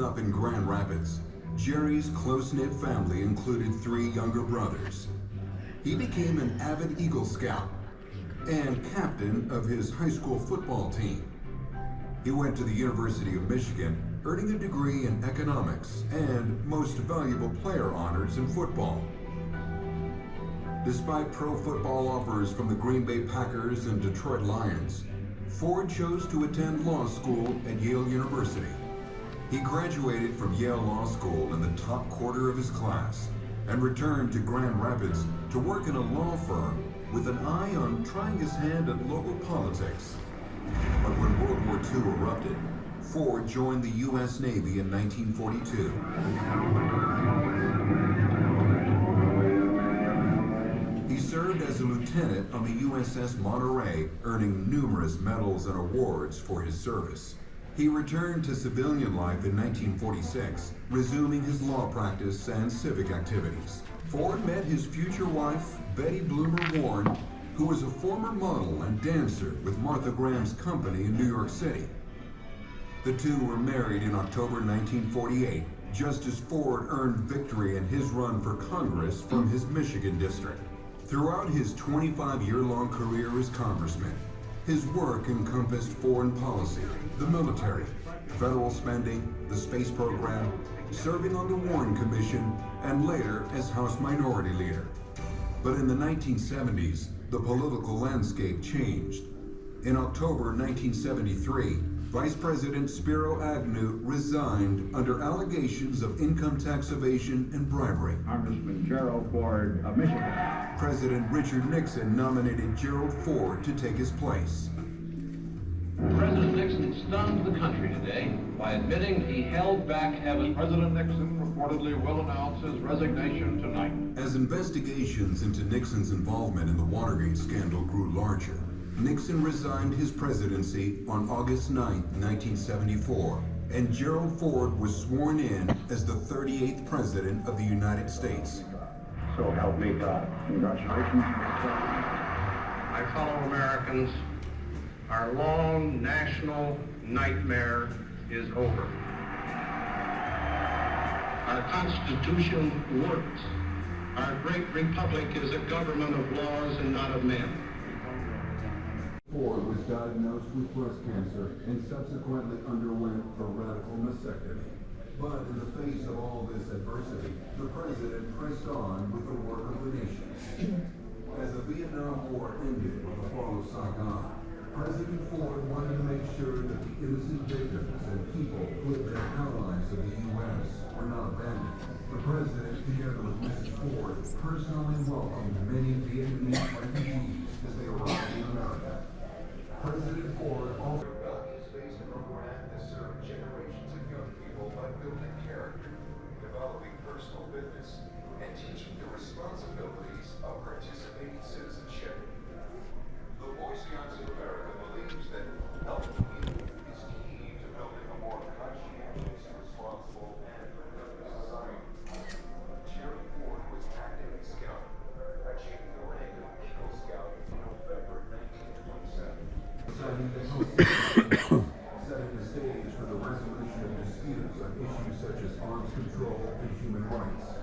up in Grand Rapids, Jerry's close-knit family included 3 younger brothers. He became an avid Eagle Scout and captain of his high school football team. He went to the University of Michigan, earning a degree in economics and most valuable player honors in football. Despite pro football offers from the Green Bay Packers and Detroit Lions, Ford chose to attend law school at Yale University. He graduated from Yale Law School in the top quarter of his class and returned to Grand Rapids to work in a law firm with an eye on trying his hand at local politics. But when World War II erupted, Ford joined the U.S. Navy in 1942. He served as a lieutenant on the USS Monterey, earning numerous medals and awards for his service. He returned to civilian life in 1946, resuming his law practice and civic activities. Ford met his future wife, Betty Bloomer Warren, who was a former model and dancer with Martha Graham's company in New York City. The two were married in October 1948, just as Ford earned victory in his run for Congress from his Michigan district. Throughout his 25-year-long career as congressman, his work encompassed foreign policy, the military, federal spending, the space program, serving on the Warren Commission, and later as House Minority Leader. But in the 1970s, the political landscape changed. In October 1973, Vice President Spiro Agnew resigned under allegations of income tax evasion and bribery. Congressman Gerald Ford of Michigan. President Richard Nixon nominated Gerald Ford to take his place. President Nixon stunned the country today by admitting he held back heaven. President Nixon reportedly will announce his resignation tonight. As investigations into Nixon's involvement in the Watergate scandal grew larger, Nixon resigned his presidency on August 9, 1974, and Gerald Ford was sworn in as the 38th President of the United States. So help me God. Congratulations. My fellow Americans, our long national nightmare is over. Our Constitution works. Our great republic is a government of laws and not of men. Ford was diagnosed with breast cancer and subsequently underwent a radical mastectomy. But in the face of all this adversity, the president pressed on with the work of the nation. As the Vietnam War ended with the fall of Saigon, President Ford wanted to make sure that the innocent victims and people who had been allies of the U.S. were not abandoned. The president, together with Mrs. Ford, personally welcomed many Vietnamese refugees as they arrived in America. President Ford also built his space program to serve generations of young people by building character, developing personal fitness, and teaching the responsibilities of participating citizenship. The Boy Scouts of America believes that helping people is key to building a more conscientious, responsible, and productive society. Gerald Ford was active in Scout, achieving the rank of Eagle Scout in November 1927. Setting the stage for the resolution of disputes on issues such as arms control and human rights.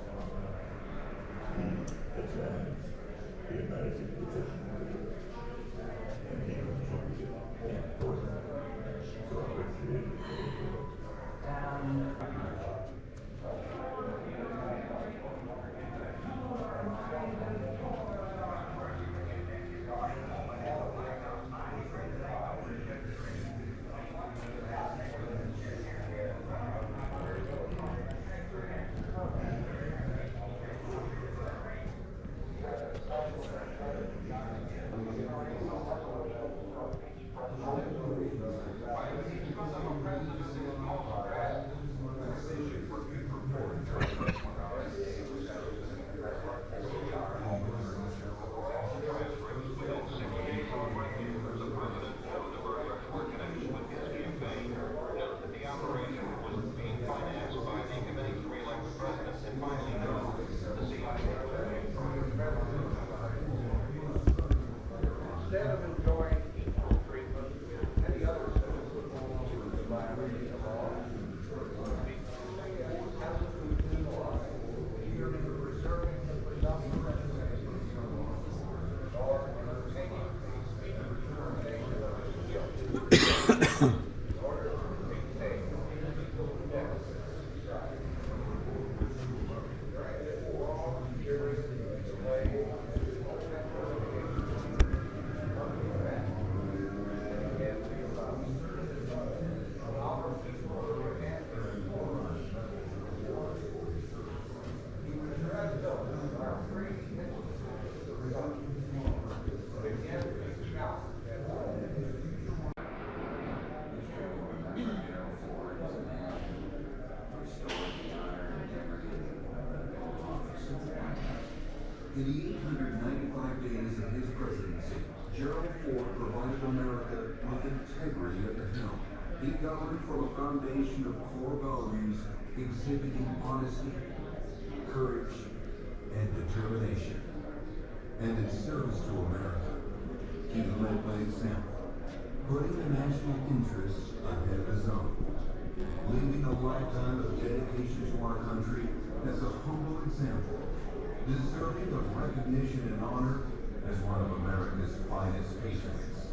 In the 895 days of his presidency, Gerald Ford provided America with integrity at the helm. He governed from a foundation of core values exhibiting honesty, courage, and determination. And in service to America, he led by example, putting the national interest ahead of his own, leaving a lifetime of dedication to our country as a humble example, deserving of recognition and honor as one of America's finest patriots.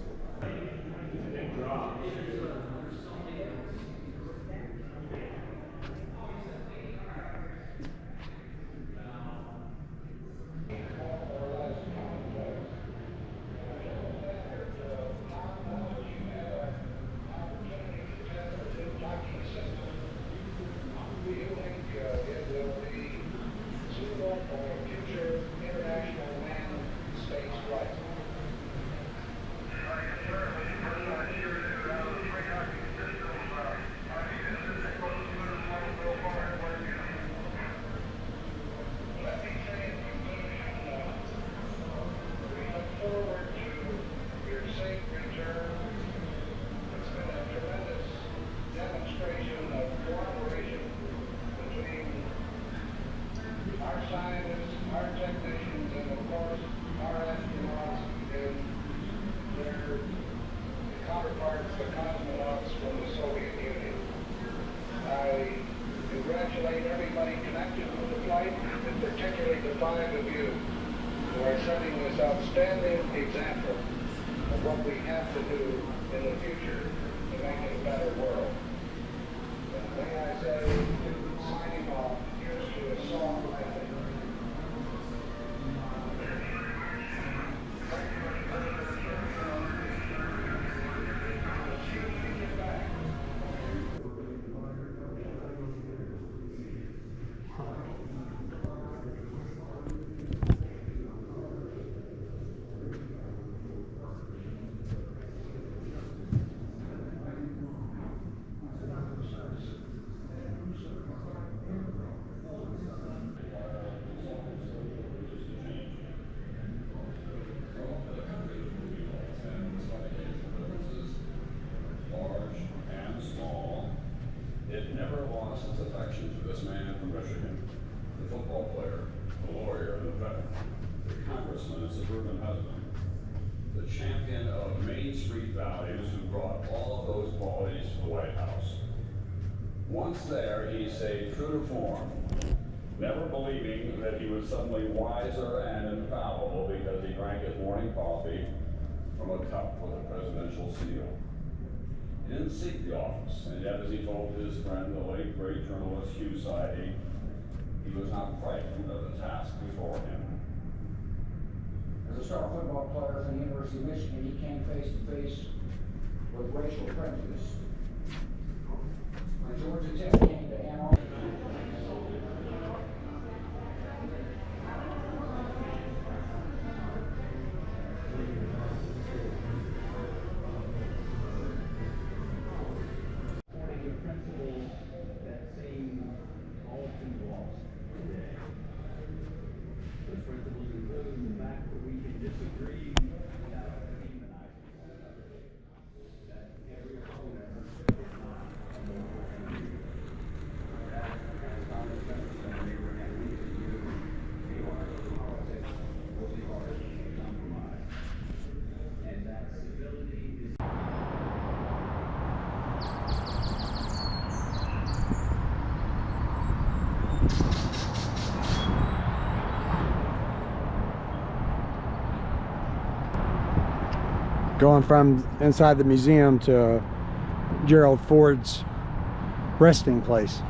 Congratulate everybody connected with the flight, and particularly the 5 of you who are setting this outstanding example of what we have to do in the future to make it a better world. And may I say, signing off, here's to a song like the champion of Main Street values who brought all of those qualities to the White House. Once there, he stayed true to form, never believing that he was suddenly wiser and infallible because he drank his morning coffee from a cup with a presidential seal. He didn't seek the office, and yet, as he told his friend, the late great journalist Hugh Sidey, he was not frightened of the task before him. As a star football player for the University of Michigan, he came face to face with racial prejudice. When Georgia Tech came to Ann Arbor, principles that seem all too lost today. Those principles include the fact that we can disagree without demonizing one another. That every opponent is not a moral enemy. That, as Thomas Jefferson and Abraham Lincoln knew, the art of politics was the art of compromise. And that civility is going from inside the museum to Gerald Ford's resting place.